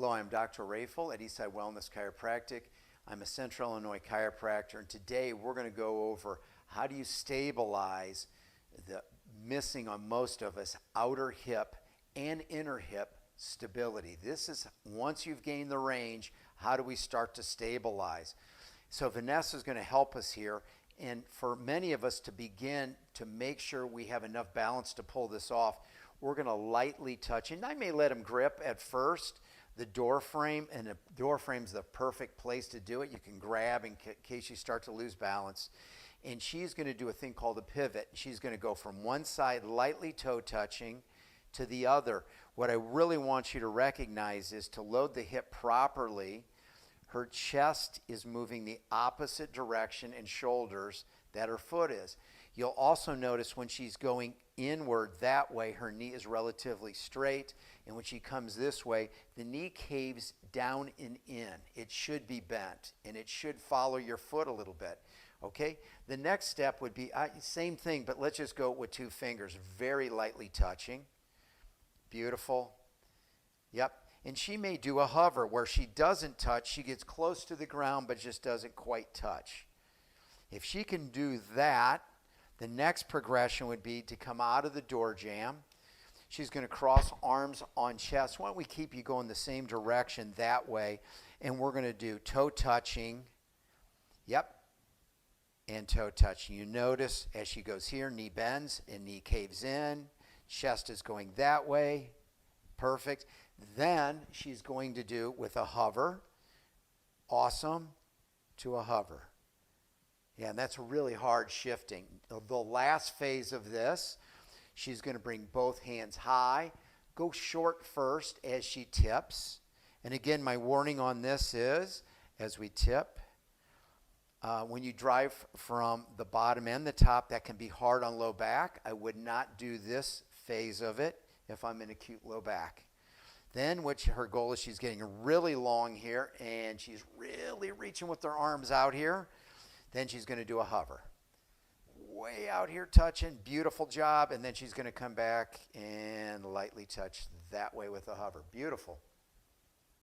Hello, I'm Dr. Rafel at Eastside Wellness Chiropractic. I'm a Central Illinois chiropractor, and today we're going to go over how do you stabilize the missing on most of us outer hip and inner hip stability. This is once you've gained the range, how do we start to stabilize? So Vanessa is going to help us here, and for many of us to begin to make sure we have enough balance to pull this off, we're going to lightly touch, and I may let him grip at first the door frame, and the door frame is the perfect place to do it. You can grab in case you start to lose balance. And she's going to do a thing called a pivot. She's going to go from one side, lightly toe touching, to the other. What I really want you to recognize is to load the hip properly. Her chest is moving the opposite direction and shoulders that her foot is. You'll also notice when she's going inward that way, her knee is relatively straight, and when she comes this way, the knee caves down and in. It should be bent, and it should follow your foot a little bit. Okay? The next step would be same thing, but let's just go with 2 fingers, very lightly touching. Beautiful. Yep. And she may do a hover where she doesn't touch. She gets close to the ground, but just doesn't quite touch. If she can do that, the next progression would be to come out of the door jamb. She's going to cross arms on chest. Why don't we keep you going the same direction that way? And we're going to do toe touching. Yep. And toe touching. You notice as she goes here, knee bends and knee caves in. Chest is going that way. Perfect. Then she's going to do with a hover. Awesome. To a hover. Yeah, and that's really hard shifting. The last phase of this, she's going to bring both hands high, go short first as she tips. And again, my warning on this is, as we tip, when you drive from the bottom and the top, that can be hard on low back. I would not do this phase of it if I'm in acute low back. Then her goal is she's getting really long here, and she's really reaching with her arms out here. Then she's going to do a hover. Way out here touching, beautiful job. And then she's going to come back and lightly touch that way with a hover. Beautiful.